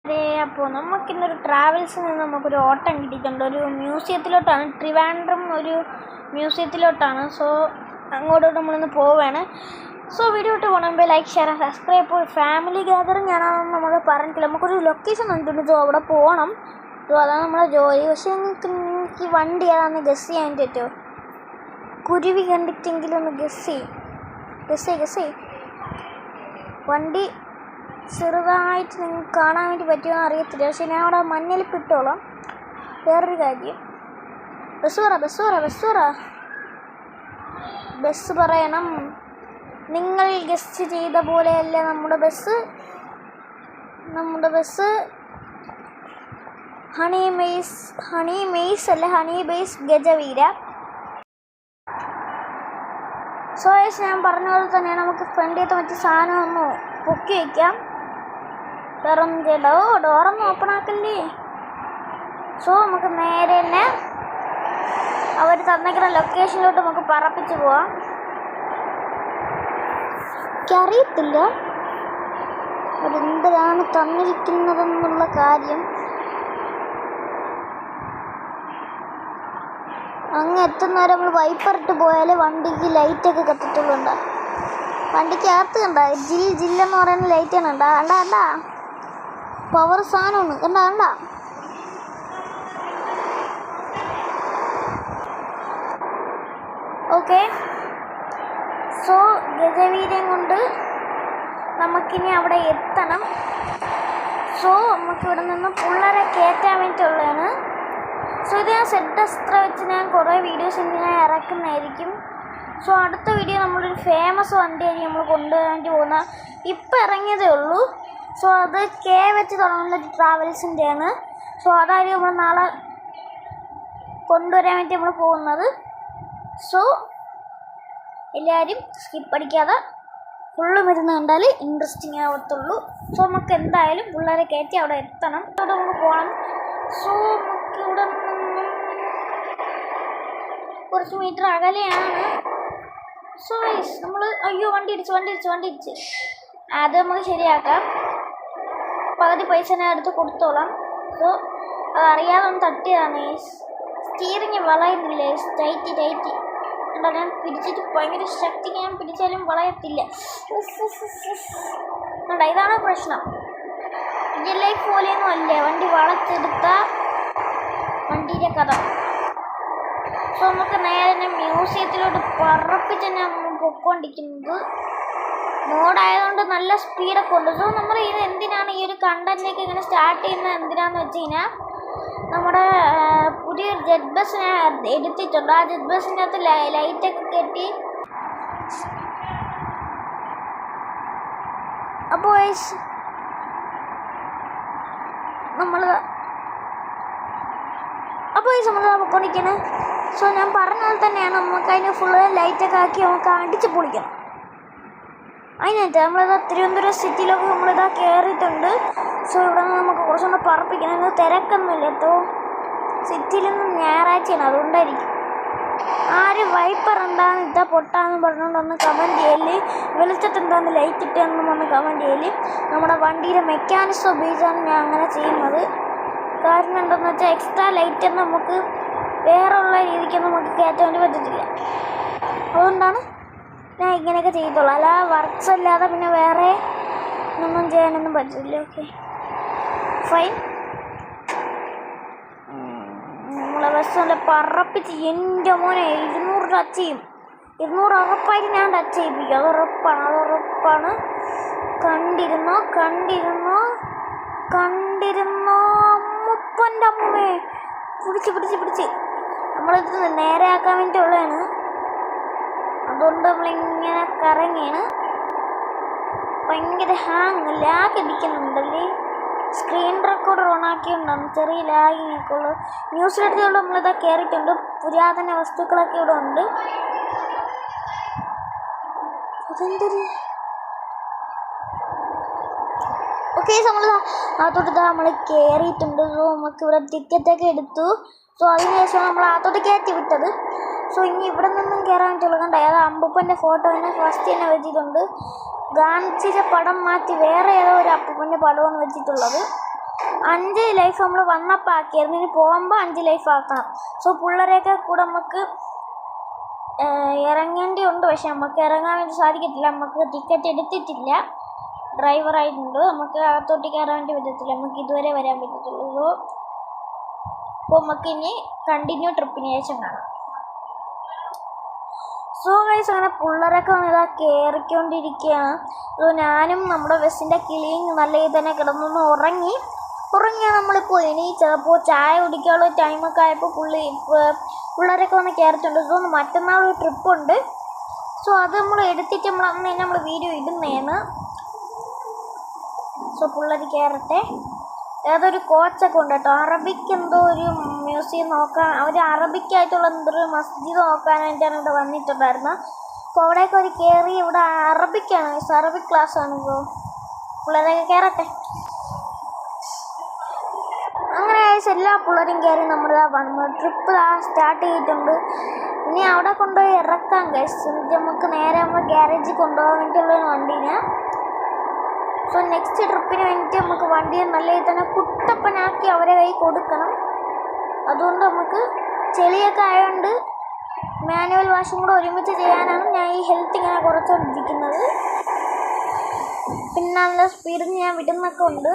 അതെ, അപ്പോൾ നമുക്കിന്നൊരു ട്രാവൽസിൽ നിന്ന് നമുക്കൊരു ഓട്ടം കിട്ടിയിട്ടുണ്ട്. ഒരു മ്യൂസിയത്തിലോട്ടാണ്, ട്രിവാൻഡ്രം ഒരു മ്യൂസിയത്തിലോട്ടാണ്. സോ അങ്ങോട്ടോട്ട് നമ്മളിന്ന് പോവുകയാണ്. സോ വീഡിയോ ഇട്ട് പോകണമെങ്കിൽ ലൈക്ക്, ഷെയർ, സബ്സ്ക്രൈബ്. ഇപ്പോൾ ഫാമിലി ഗ്യാതറിങ് ആണെന്ന് നമ്മൾ പറഞ്ഞിട്ടില്ല. നമുക്കൊരു ലൊക്കേഷൻ കണ്ടിട്ടുണ്ട്. സോ അവിടെ പോകണം. സോ അതാണ് നമ്മളെ ജോലി. പക്ഷേ നിങ്ങൾക്ക് വണ്ടി ഏതാണെന്ന് ഗസ് ചെയ്യാൻ പറ്റുമോ? കുരുവി കണ്ടിട്ടെങ്കിലും ഒന്ന് ഗസ് ചെയ്യും. വണ്ടി ചെറുതായിട്ട് നിങ്ങൾക്ക് കാണാൻ വേണ്ടി പറ്റുമോ അറിയത്തില്ല. പക്ഷെ ഞാൻ അവിടെ മഞ്ഞളിപ്പ് ഇട്ടോളാം. വേറൊരു കാര്യം, ബസ് പറയണം. നിങ്ങൾ ഗസ്റ്റ് ചെയ്ത പോലെയല്ല നമ്മുടെ ബസ് ഹണി ബേസ് ഗജവീര. സോ ഞാൻ പറഞ്ഞ പോലെ തന്നെ നമുക്ക് ഫ്രണ്ടിലത്തെ മറ്റു സാധനം ഒന്ന് പൊക്കി വയ്ക്കാം. വേറൊന്നും ചെയ്യണ്ട. ഡോറൊന്നും ഓപ്പൺ ആക്കല്ലേ. സോ നമുക്ക് നേരെ തന്നെ അവർ തന്നേക്കുന്ന ലൊക്കേഷനിലോട്ട് നമുക്ക് പറപ്പിച്ച് പോവാം. എനിക്കറിയത്തില്ല അവരെന്തിനാണ് തന്നിരിക്കുന്നതെന്നുള്ള കാര്യം. അങ്ങ് എത്തുന്നവരെ നമ്മൾ വൈപ്പറിട്ട് പോയാലേ വണ്ടിക്ക് ലൈറ്റൊക്കെ കത്തിട്ടുള്ളുണ്ട്. വണ്ടിക്ക് അകത്ത് കണ്ട ജില്ലെന്ന് പറയുന്ന ലൈറ്റാണ്. കണ്ടാ പവർ സാധനമാണ്. കണ്ട ഓക്കെ. സോ ഗജവീരം കൊണ്ട് നമുക്കിനി അവിടെ എത്തണം. സോ നമുക്കിവിടെ നിന്ന് പിള്ളേരെ കയറ്റാൻ വേണ്ടിയിട്ടുള്ളതാണ്. സോ ഇത് ഞാൻ സെറ്റ് അസ്ത്ര വെച്ച് ഞാൻ കുറേ വീഡിയോസ് ഞാൻ ഇറക്കുന്നതായിരിക്കും. സോ അടുത്ത വീഡിയോ നമ്മളൊരു ഫേമസ് വണ്ടിയായിരിക്കും നമ്മൾ കൊണ്ടുവരാൻ വേണ്ടി പോകുന്നത്. ഇപ്പം ഇറങ്ങിയതേ ഉള്ളൂ. സോ അത് വെച്ച് തുടങ്ങുന്ന ഒരു ട്രാവൽസിൻ്റെയാണ്. സോ അതായിരിക്കും നമ്മൾ നാളെ കൊണ്ടുവരാൻ വേണ്ടി നമ്മൾ പോകുന്നത്. സോ എല്ലാവരും സ്കിപ്പ് അടിക്കാതെ ഫുള്ളും ഇരുന്ന് കണ്ടാൽ ഇൻട്രസ്റ്റിംഗ് ആവത്തുള്ളൂ. സോ നമുക്ക് എന്തായാലും പിള്ളേരെ കയറ്റി അവിടെ എത്തണം. അവിടെ നമുക്ക് പോകണം. സോ നമുക്ക് ഇവിടെ കുറച്ച് മീറ്റർ അകലെയാണ്. സോ നമ്മൾ വണ്ടി ഇടിച്ച് അത് നമുക്ക് ശരിയാക്കാം. പകുതി പൈസ ഞാൻ എടുത്ത് കൊടുത്തോളാം. സോ അതറിയാതെ ഒന്ന് തട്ടിയതാണ്. സ്റ്റീറിങ് വളയുന്നില്ലേ, ടൈറ്റ് എന്താ ഞാൻ പിടിച്ചിട്ട് ഭയങ്കര ശക്തിക്ക് ഞാൻ പിടിച്ചാലും വളയത്തില്ല. ഇതാണ് പ്രശ്നം. റിയൽ ലൈഫ് പോലെയൊന്നും അല്ലേ വണ്ടി വളച്ചെടുത്ത വണ്ടിയുടെ കഥ. സോ നമുക്ക് നേരെ മ്യൂസിയത്തിലോട്ട് പറപ്പിച്ച് ഞാൻ പൊയ്ക്കൊണ്ടിരിക്കുന്നത്. മോഡായതുകൊണ്ട് നല്ല സ്പീഡൊക്കെ ഉണ്ട്. സോ നമ്മൾ ഇത് എന്തിനാണ് ഈ ഒരു കണ്ടന്റിലേക്ക് ഇങ്ങനെ സ്റ്റാർട്ട് ചെയ്യുന്നത് എന്തിനാന്ന് വെച്ച് കഴിഞ്ഞാൽ, നമ്മുടെ പുതിയൊരു ജെറ്റ് ബസ് ഞാൻ എടുത്തിട്ടുണ്ട്. ആ ജെറ്റ് ബസ്സിൻ്റെ അകത്ത് ലൈറ്റൊക്കെ കെട്ടി. അപ്പോൾ നമ്മൾ പൊയ്ക്കൊണ്ടിരിക്കുന്നത്. സോ ഞാൻ പറഞ്ഞാൽ തന്നെയാണ് നമുക്ക് അതിന് ഫുള്ള് ലൈറ്റൊക്കെ ആക്കി നമുക്ക് അടിച്ച് പൊളിക്കണം. അതിനായിട്ട് നമ്മളിതാ തിരുവനന്തപുരം സിറ്റിയിലൊക്കെ നമ്മളിതാ കയറിയിട്ടുണ്ട്. സോ ഇവിടെ നിന്ന് നമുക്ക് കുറച്ചുകൂടെ പറപ്പിക്കണം. ഇത് തിരക്കൊന്നുമില്ല കേട്ടോ. സിറ്റിയിൽ നിന്ന് ഞായറാഴ്ചയാണ്, അതുകൊണ്ടായിരിക്കും. ആര് വൈപ്പർ എന്താണെന്ന് ഇതാ പൊട്ടാന്ന് പറഞ്ഞുകൊണ്ടൊന്ന് കമൻറ്റ് ചെയ്യല്. വെളിച്ചത്ത് എന്താണെന്ന് ലൈറ്റ് ഇട്ടെന്നും ഒന്ന് കമൻറ്റ് ചെയ്യല്. നമ്മുടെ വണ്ടിയുടെ മെക്കാനിസം ഉപയോഗിച്ചാണ് ഞാൻ അങ്ങനെ ചെയ്യുന്നത്. കാരണം എന്താണെന്ന് വെച്ചാൽ എക്സ്ട്രാ ലൈറ്റൊന്നും നമുക്ക് വേറെ ഉള്ള രീതിക്കൊന്നും നമുക്ക് കയറ്റാൻ വേണ്ടി പറ്റത്തില്ല. അതുകൊണ്ടാണ് ഞാൻ ഇങ്ങനെയൊക്കെ ചെയ്തോളാം. അല്ല വർക്ക്സ് അല്ലാതെ പിന്നെ വേറെ ഒന്നും ചെയ്യാനൊന്നും പറ്റില്ല. Okay fine. നമ്മളെ ബസ് നല്ല പറപ്പിച്ച് എൻ്റെ മോനെ 200 ടച്ച് ചെയ്യും. 200 ഉറപ്പായിട്ട് ഞാൻ ടച്ച് ചെയ്യിപ്പിക്കും. അതുറപ്പാണ്. കണ്ടിരുന്നോ മുപ്പൻ്റെ അമ്മേ പിടിച്ച് നമ്മളിത് നേരെ ആക്കാൻ വേണ്ടിയുള്ളതാണ്. അതുകൊണ്ട് നമ്മളിങ്ങനെ കറങ്ങിയാണ്. ഭയങ്കര ലാഗ് അടിക്കുന്നുണ്ടല്ലേ. സ്ക്രീൻ റെക്കോർഡർ ഓണാക്കിയുണ്ടാകും. ചെറിയ ലാഗിങ്ങൊക്കെ ഉള്ളു. ന്യൂസിലെടുത്തുകൊണ്ട് നമ്മളിതാ കയറിയിട്ടുണ്ട്. പുരാതന വസ്തുക്കളൊക്കെ ഇവിടെ ഉണ്ട്. അതെന്തൊരു ഓക്കെ. അതോട്ട് നമ്മൾ കയറിയിട്ടുണ്ട്. സോ നമുക്കിവിടെ ടിക്കറ്റൊക്കെ എടുത്തു. സോ അതിനുശേഷം നമ്മൾ അതോട്ട് കയറ്റി വിട്ടത്. സോ ഇനി ഇവിടെ നിന്നും കയറാൻ പറ്റുള്ളൂ. കണ്ട അത് അമ്പൂപ്പൻ്റെ ഫോട്ടോ തന്നെ ഫസ്റ്റ് തന്നെ വെച്ചിട്ടുണ്ട്. ഗാന്ധിജിയുടെ പടം മാറ്റി വേറെ ഏതോ ഒരു അപ്പൂപ്പൻ്റെ പടമാണ് വെച്ചിട്ടുള്ളത്. 5 ലൈഫ് നമ്മൾ വന്നപ്പോൾ ആക്കിയായിരുന്നു. ഇനി പോകുമ്പോൾ 5 ലൈഫ് ആക്കണം. സോ പിള്ളേരെയൊക്കെ കൂടെ നമുക്ക് ഇറങ്ങേണ്ടിയുണ്ട്. പക്ഷെ നമുക്ക് ഇറങ്ങാൻ വേണ്ടി സാധിക്കത്തില്ല. നമുക്ക് ടിക്കറ്റ് എടുത്തിട്ടില്ല. ഡ്രൈവറായിട്ടുണ്ട്. നമുക്ക് അകത്തോട്ട് കയറാൻ വേണ്ടി പറ്റത്തില്ല. നമുക്ക് ഇതുവരെ വരാൻ പറ്റത്തുള്ളൂ. അപ്പോൾ നമുക്ക് ഇനി കണ്ടിന്യൂ ട്രിപ്പിന് ശേഷം കാണാം. സോ ഗൈസ്, അങ്ങനെ പിള്ളേരൊക്കെ ഇതാ കയറിക്കൊണ്ടിരിക്കുകയാണ്. സോ ഞാനും നമ്മുടെ ബസ്സിൻ്റെ കിളിയും നല്ല രീതിയിൽ തന്നെ കിടന്നൊന്ന് ഉറങ്ങിയാണ് നമ്മളിപ്പോൾ എണീച്ചപ്പോൾ ചായ കുടിക്കാനുള്ള ടൈമൊക്കെ ആയപ്പോൾ പിള്ളേരൊക്കെ വന്ന് കയറിയിട്ടുണ്ട്. സോ മറ്റന്നാളൊരു ട്രിപ്പുണ്ട്. സോ അത് നമ്മൾ എടുത്തിട്ട് അന്ന് തന്നെ നമ്മൾ വീഡിയോ ഇടുന്നതാണ്. സോ പിള്ളേർ കയറട്ടെ. ഏതൊരു കോച്ചൊക്കെ ഉണ്ട് കേട്ടോ. അറബിക്ക് എന്തോ ഒരു മ്യൂസിയം നോക്കാൻ, അവർ അറബിക്കായിട്ടുള്ള എന്തൊരു മസ്ജിദ് നോക്കാനായിട്ടാണ് ഇവിടെ വന്നിട്ടുണ്ടായിരുന്നത്. അപ്പോൾ അവിടെയൊക്കെ ഒരു കയറി. ഇവിടെ അറബിക്കാണ്, അറബിക് ക്ലാസ്സാണ്. ഇപ്പോൾ പിള്ളേരൊക്കെ കയറട്ടെ. അങ്ങനെ എല്ലാ പിള്ളേരും കയറി നമ്മുടെ ട്രിപ്പ് സ്റ്റാർട്ട് ചെയ്തിട്ടുണ്ട്. ഇനി അവിടെ കൊണ്ടുപോയി ഇറക്കാം ഗൈസ്. എന്നിട്ട് നമുക്ക് നേരെ നമ്മൾ ഗ്യാരേജിൽ കൊണ്ടുപോകാൻ വേണ്ടിയിട്ടുള്ളൊരു വണ്ടീനെ. സോ നെക്സ്റ്റ് ട്രിപ്പിന് വേണ്ടിയിട്ട് നമുക്ക് വണ്ടിയെ നല്ല രീതിയിൽ തന്നെ കുട്ടപ്പനാക്കി അവരെ കൈ കൊടുക്കണം. അതുകൊണ്ട് നമുക്ക് ചെളിയൊക്കെ ആയതുകൊണ്ട് മാനുവൽ വാഷും കൂടെ ഒരുമിച്ച് ചെയ്യാനാണ് ഞാൻ ഈ ഹെൽത്ത് ഇങ്ങനെ കുറച്ചുകൊണ്ടിരിക്കുന്നത്. പിന്നെ നല്ല സ്പീഡിൽ ഞാൻ വിടുന്നൊക്കെ ഉണ്ട്.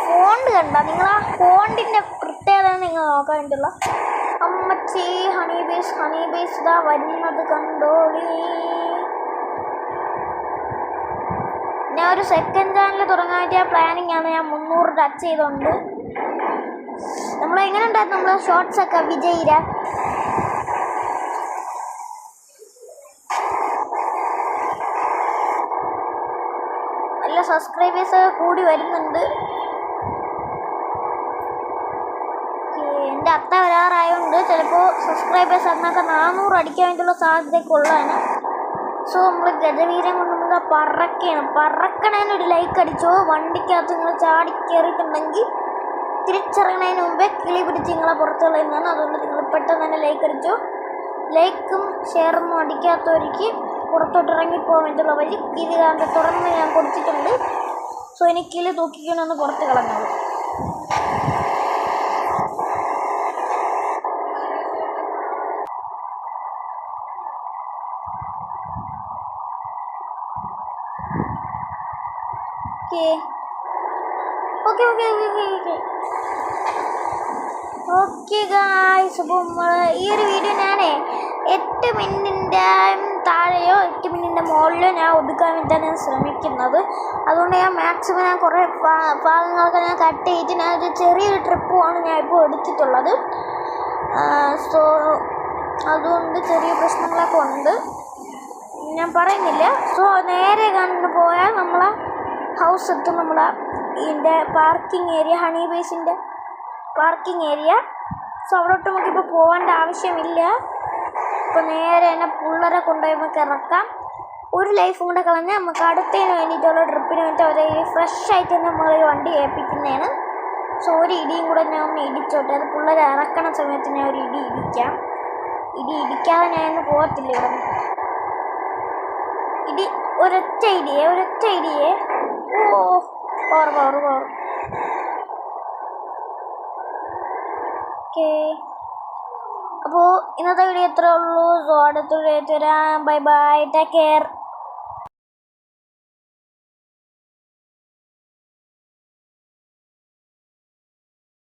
ഫോണ്ട് കണ്ട നിങ്ങൾ? ആ ഫോണ്ടിൻ്റെ പ്രത്യേകത നിങ്ങൾ നോക്കാൻ വേണ്ടിയുള്ള അമ്മച്ചി ഹണി ബേസ് ഇതാ വരുന്നത് കണ്ടോളി. ഞാൻ ഒരു സെക്കൻഡ് ചാനൽ തുടങ്ങാൻ പറ്റിയ പ്ലാനിങ് ആണ്. ഞാൻ 300 ടച്ച് ചെയ്തുകൊണ്ട്. നമ്മളെങ്ങനെ ഉണ്ടായിരുന്നു നമ്മളെ ഷോർട്സൊക്കെ വിജയിര? നല്ല സബ്സ്ക്രൈബേഴ്സൊക്കെ കൂടി വരുന്നുണ്ട്. എൻ്റെ അത്ത വരാറായതുകൊണ്ട് ചിലപ്പോൾ സബ്സ്ക്രൈബേഴ്സ് അന്നൊക്കെ 400 അടിക്കാൻ വേണ്ടിയുള്ള സാധ്യതയൊക്കെ ഉള്ളതാണ്. സോ നമ്മൾ ഗജവീരം കൊണ്ട് നമ്മൾ പറക്കണേനൊരു ലൈക്ക് അടിച്ചോ. വണ്ടിക്കകത്ത് നിങ്ങൾ ചാടി കയറിയിട്ടുണ്ടെങ്കിൽ തിരിച്ചിറങ്ങുന്നതിന് മുമ്പേ കിളി പിടിച്ച് നിങ്ങളെ പുറത്ത് കളയുന്നതാണ്. അതുകൊണ്ട് നിങ്ങൾ പെട്ടെന്ന് തന്നെ ലൈക്ക് അടിച്ചോ. ലൈക്കും ഷെയറൊന്നും അടിക്കാത്തവർക്ക് പുറത്തോട്ട് ഇറങ്ങിപ്പോകാൻ വേണ്ടിയുള്ള വഴി കിളി കാണ്ട് തുറന്ന് ഞാൻ കൊടുത്തിട്ടുണ്ട്. സോ ഇനി കിളി തൂക്കിക്കൊണ്ടൊന്ന് പുറത്ത് കളഞ്ഞോളൂ. ഓക്കെ ഗായ്സ്, അപ്പോൾ ഈ ഒരു വീഡിയോ ഞാനേ 8 മിനിറ്റിൻ്റെ താഴെയോ 8 മിനിറ്റിൻ്റെ മുകളിലോ ഞാൻ ഒതുക്കാൻ വേണ്ടിയിട്ടാണ് ഞാൻ ശ്രമിക്കുന്നത്. അതുകൊണ്ട് ഞാൻ മാക്സിമം ഞാൻ കുറേ ഭാഗങ്ങളൊക്കെ ഞാൻ കട്ട് ചെയ്തിട്ട് ഞാനൊരു ചെറിയൊരു ട്രിപ്പുമാണ് ഞാൻ ഇപ്പോൾ എടുത്തിട്ടുള്ളത്. സോ അതുകൊണ്ട് ചെറിയ പ്രശ്നങ്ങളൊക്കെ ഉണ്ട്, ഞാൻ പറയുന്നില്ല. സോ നേരെ കണ്ടു പോയാൽ നമ്മളെ ഹൗസ് എത്തും. നമ്മളെ ഇതിൻ്റെ പാർക്കിംഗ് ഏരിയ, ഹണി ബേസിൻ്റെ പാർക്കിംഗ് ഏരിയ. സോ അവിടോട്ട് നമുക്കിപ്പോൾ പോകേണ്ട ആവശ്യമില്ല. ഇപ്പോൾ നേരെ തന്നെ പിള്ളേരെ കൊണ്ടുപോയി നമുക്ക് ഇറക്കാം. ഒരു ലൈഫും കൂടെ കളഞ്ഞാൽ നമുക്ക് അടുത്തതിന് വേണ്ടിയിട്ടുള്ള ട്രിപ്പിന് വേണ്ടിയിട്ട് അവരെ ഫ്രഷ് ആയിട്ട് തന്നെ നമ്മൾ ഈ വണ്ടി ഏൽപ്പിക്കുന്നതാണ്. സോ ഒരു ഇടിയും കൂടെ ഞാൻ ഒന്ന് ഇടിച്ചോട്ടെ. അത് പിള്ളേരെ ഇറക്കണ സമയത്ത് ഞാൻ ഒരു ഇടി ഇടിക്കാം. ഇടിക്കാതെ ഞാനൊന്ന് പോകത്തില്ല ഇവിടെ. ഒരൊറ്റ ഇടിയേ. പവർ. ഓക്കെ, അപ്പോൾ ഇന്നത്തെ വീഡിയോ ഇത്രേ ഉള്ളൂ. സോ അടുത്ത വീഡിയോ വരാം. Bye, take care.